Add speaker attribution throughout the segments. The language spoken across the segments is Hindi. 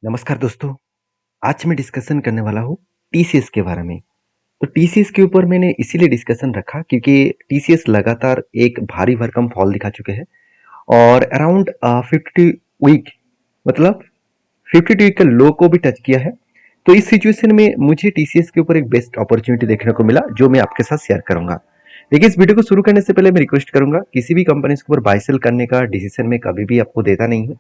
Speaker 1: नमस्कार दोस्तों, आज मैं डिस्कशन करने वाला हूँ टीसीएस के बारे में। तो टीसीएस के ऊपर मैंने इसीलिए डिस्कशन रखा क्योंकि टीसीएस लगातार एक भारी भरकम फॉल दिखा चुके हैं और अराउंड 50 वीक मतलब 52 वीक का लो को भी टच किया है। तो इस सिचुएशन में मुझे टीसीएस के ऊपर एक बेस्ट अपॉर्चुनिटी देखने को मिला जो मैं आपके साथ शेयर करूंगा। देखिए, इस वीडियो को शुरू करने से पहले मैं रिक्वेस्ट करूंगा, किसी भी कंपनी के ऊपर बाय सेल करने का डिसीजन मैं कभी भी आपको देता नहीं हूँ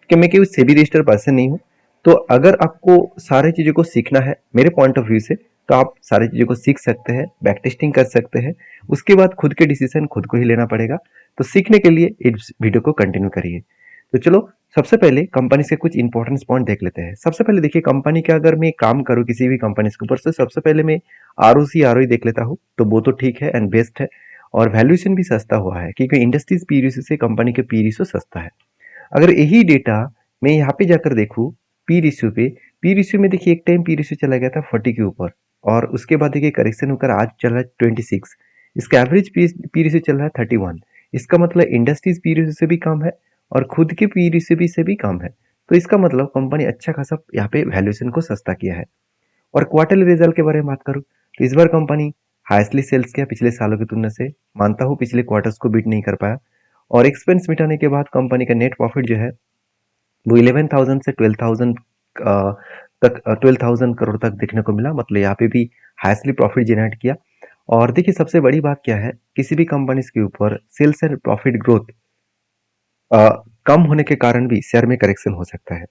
Speaker 1: कि मैं कोई सेबी रजिस्टर्ड पर्सन नहीं हूँ। तो अगर आपको सारी चीज़ों को सीखना है मेरे पॉइंट ऑफ व्यू से, तो आप सारी चीज़ों को सीख सकते हैं, बैक टेस्टिंग कर सकते हैं। उसके बाद खुद के डिसीजन खुद को ही लेना पड़ेगा। तो सीखने के लिए इस वीडियो को कंटिन्यू करिए। तो चलो, सबसे पहले कंपनी से कुछ इंपॉर्टेंट पॉइंट देख लेते हैं। सबसे पहले देखिए, कंपनी का अगर मैं काम करूँ किसी भी कंपनी के ऊपर, से सबसे पहले मैं आरओसी आरओई देख लेता हूँ। तो वो तो ठीक है एंड बेस्ट है और वैल्यूएशन भी सस्ता हुआ है क्योंकि इंडस्ट्रीज पी रेशियो से कंपनी के पी रेशियो सस्ता है। अगर यही डेटा मैं यहाँ पे जाकर देखूँ पी रेशियो पे, पी रेशियो में देखिए एक टाइम पी रेशियो चला गया था 40 के ऊपर और उसके बाद देखिए करेक्शन होकर आज चल रहा है 26। इसका एवरेज पी रेशियो चल रहा है 31। इसका मतलब इंडस्ट्रीज पी रेशियो से भी कम है और खुद के पी रेशियो से भी कम है। तो इसका मतलब कंपनी अच्छा खासा यहाँ पे वैल्यूएशन को सस्ता किया है। और क्वार्टरली रिजल्ट के बारे में बात करूँ तो इस बार कंपनी हाईएस्टली सेल्स किया पिछले सालों की तुलना से। मानता हूँ पिछले क्वार्टर्स को बीट नहीं कर पाया और एक्सपेंस मिटाने के बाद कंपनी का नेट प्रॉफिट जो है वो 11,000 से 12,000 तक 12,000 करोड़ तक देखने को मिला। मतलब यहाँ पे भी हाईएस्टली प्रॉफिट जनरेट किया। और देखिए, सबसे बड़ी बात क्या है, किसी भी कंपनी के ऊपर सेल्स एंड प्रॉफिट ग्रोथ कम होने के कारण भी शेयर में करेक्शन हो सकता है।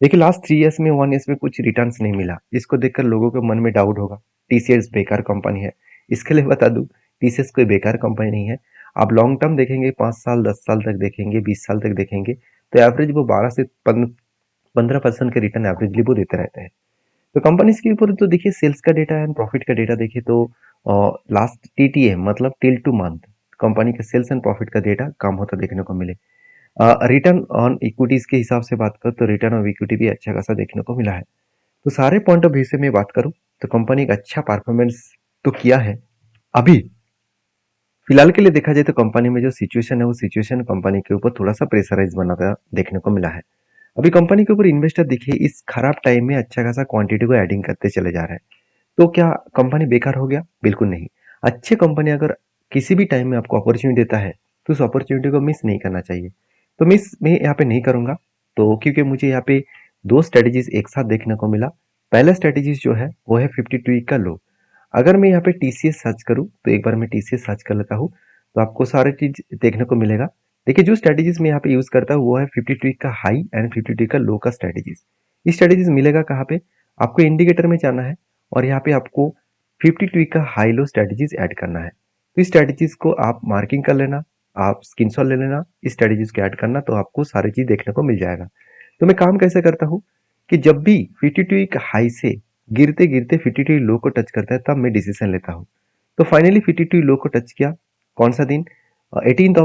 Speaker 1: देखिए, लास्ट 3 ईयर्स में 1 ईयर्स में कुछ रिटर्न्स नहीं मिला, जिसको देखकर लोगों के मन में डाउट होगा टीसीएस बेकार कंपनी है। इसके लिए बता दूं, टीसीएस कोई बेकार कंपनी नहीं है। आप लॉन्ग टर्म देखेंगे, 5 साल 10 साल तक देखेंगे, 20 साल तक देखेंगे, तो एवरेज वो 12 से 15% के रिटर्न एवरेजली वो देते रहते हैं। तो कंपनीज के ऊपर तो देखिए, सेल्स का डेटा एंड प्रॉफिट का डेटा देखिए तो लास्ट टीटीए मतलब टिल टू मंथ कंपनी के सेल्स एंड प्रॉफिट का डेटा कम होता देखने को मिले। रिटर्न ऑन इक्विटीज के हिसाब से बात करूँ तो रिटर्न ऑन इक्विटी भी अच्छा खासा देखने को मिला है। तो सारे पॉइंट ऑफ व्यू से मैं बात करूँ तो कंपनी का अच्छा परफॉर्मेंस तो किया है। अभी फिलहाल के लिए देखा जाए तो कंपनी में जो सिचुएशन है वो सिचुएशन कंपनी के ऊपर थोड़ा सा प्रेशराइज बना था देखने को मिला है। अभी कंपनी के ऊपर इन्वेस्टर देखिए इस खराब टाइम में अच्छा खासा क्वांटिटी को एडिंग करते चले जा रहे हैं। तो क्या कंपनी बेकार हो गया? बिल्कुल नहीं। अच्छी कंपनी अगर किसी भी टाइम में आपको अपॉर्चुनिटी देता है तो उस अपॉर्चुनिटी को मिस नहीं करना चाहिए। तो मिस मैं यहाँ पे नहीं करूंगा। तो क्योंकि मुझे यहाँ पे दो स्ट्रेटेजीज एक साथ देखने को मिला। पहला स्ट्रेटेजीज जो है वो है 52 वीक का लो। अगर मैं यहाँ पे टीसीएस सर्च करूँ तो एक बार मैं टीसीएस सर्च कर लेता हूँ तो आपको सारी चीज देखने को मिलेगा। देखिए, जो स्ट्रेटेजीज मैं यहाँ पे यूज करता हूँ वो है 52 वीक का हाई एंड 52 वीक का लो का स्ट्रेटेजीज। ये स्ट्रेटेजीज मिलेगा कहाँ पे? आपको इंडिकेटर में जाना है और यहाँ पे आपको 52 वीक का हाई लो स्ट्रेटेजीज ऐड करना है। तो इस स्ट्रेटेजीज को आप मार्किंग कर लेना, आप स्क्रीनशॉट ले लेना, इस स्ट्रेटेजीज को ऐड करना, तो आपको सारी चीज देखने को मिल जाएगा। तो मैं काम कैसे करता हूँ कि जब भी 52 वीक हाई से गिरते गिरते 52 लो को टच करता है तब मैं डिसीजन लेता हूँ। तो फाइनली 52 लो को टच किया। कौन सा दिन? 28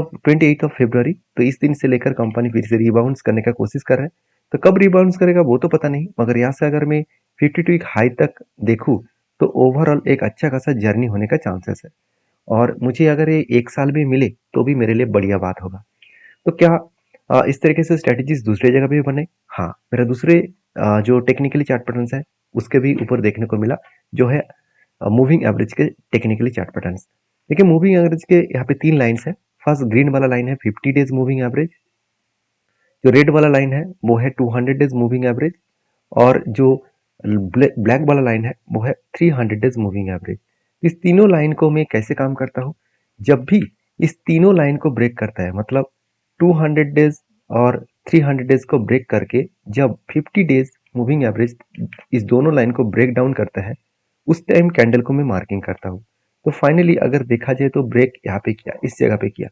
Speaker 1: ऑफ फेब्रुवरी। तो इस दिन से लेकर कंपनी फिर से रिबाउंड करने का कोशिश कर रहे हैं। तो कब रिबाउंड करेगा वो तो पता नहीं, मगर यहाँ से अगर मैं 52 वीक हाई तक देखूँ तो ओवरऑल एक अच्छा खासा जर्नी होने का चांसेस है। और मुझे अगर ये 1 साल भी मिले तो भी मेरे लिए बढ़िया बात होगा। तो क्या इस तरीके से स्ट्रेटेजीज दूसरे जगह पे भी बने? हाँ, मेरा दूसरे जो टेक्निकली चार्ट पैटर्न्स है उसके भी ऊपर देखने को मिला, जो है मूविंग एवरेज के टेक्निकली चार्ट पैटर्न्स। देखिए, मूविंग एवरेज के यहाँ पे 3 लाइन्स है। फर्स्ट ग्रीन वाला लाइन है 50 डेज मूविंग एवरेज। जो रेड वाला लाइन है वो है 200 डेज मूविंग एवरेज। और जो ब्लैक वाला लाइन है वो है 300 डेज मूविंग एवरेज। इस तीनों लाइन को मैं कैसे काम करता हूँ? जब भी इस तीनों लाइन को ब्रेक करता है, मतलब 200 डेज और 300 डेज को ब्रेक करके जब 50 डेज मूविंग एवरेज इस दोनों लाइन को ब्रेक डाउन करता है, उस टाइम कैंडल को मैं मार्किंग करता हूँ। तो फाइनली अगर देखा जाए तो ब्रेक यहाँ पे किया, इस जगह पे किया,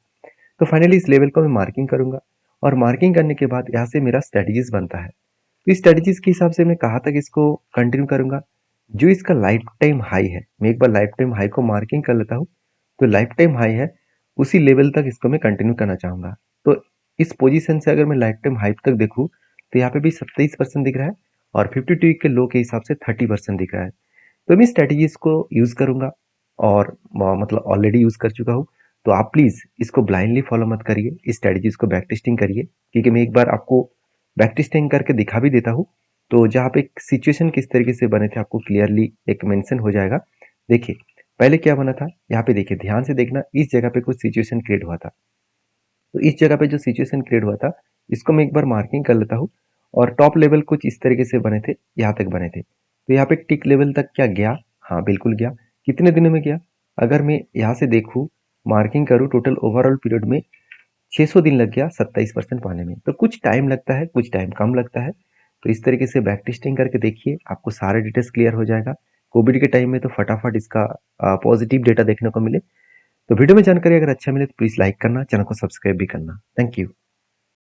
Speaker 1: तो फाइनली इस लेवल को मैं मार्किंग करूंगा और मार्किंग करने के बाद यहाँ से मेरा स्ट्रेटेजीज बनता है। तो इस स्ट्रेटेजीज के हिसाब से मैं कहाँ तक इसको कंटिन्यू करूंगा? जो इसका लाइफ टाइम हाई है, मैं एक बार लाइफ टाइम हाई को मार्किंग कर लेता हूँ। तो लाइफ टाइम हाई है, उसी लेवल तक इसको मैं कंटिन्यू करना चाहूंगा। तो इस पोजीशन से अगर मैं लाइफ टाइम हाई तक देखूँ तो यहाँ पे भी 27% दिख रहा है और 52 के लो के हिसाब से 30% दिख रहा है। तो मैं स्ट्रेटेजीज को यूज करूंगा और मतलब ऑलरेडी यूज कर चुका हूँ। तो आप प्लीज इसको ब्लाइंडली फॉलो मत करिए, इस स्ट्रेटेजीज को बैक टेस्टिंग करिए, क्योंकि मैं एक बार आपको बैक टेस्टिंग करके दिखा भी देता हूँ तो जहाँ पे सिचुएशन किस तरीके से बने थे आपको क्लियरली एक मेंशन हो जाएगा। देखिए, पहले क्या बना था, यहाँ पे देखिए ध्यान से देखना, इस जगह पे कुछ सिचुएशन क्रिएट हुआ था। तो इस जगह पे जो सिचुएशन क्रिएट हुआ था, इसको मैं एक बार मार्किंग कर लेता हूँ और टॉप लेवल कुछ इस तरीके से बने थे, यहाँ तक बने थे। तो यहाँ पे टिक लेवल तक क्या गया? हाँ, बिल्कुल गया। कितने दिनों में गया? अगर मैं यहाँ से देखूँ, मार्किंग करूँ, टोटल ओवरऑल पीरियड में 600 दिन लग गया 27% पाने में। तो कुछ टाइम लगता है, कुछ टाइम कम लगता है। तो इस तरीके से बैक टेस्टिंग करके देखिए, आपको सारे डिटेल्स क्लियर हो जाएगा। कोविड के टाइम में तो फटाफट इसका पॉजिटिव डेटा देखने को मिले। तो वीडियो में जानकारी अगर अच्छा मिले तो प्लीज़ लाइक करना, चैनल को सब्सक्राइब भी करना। Thank you.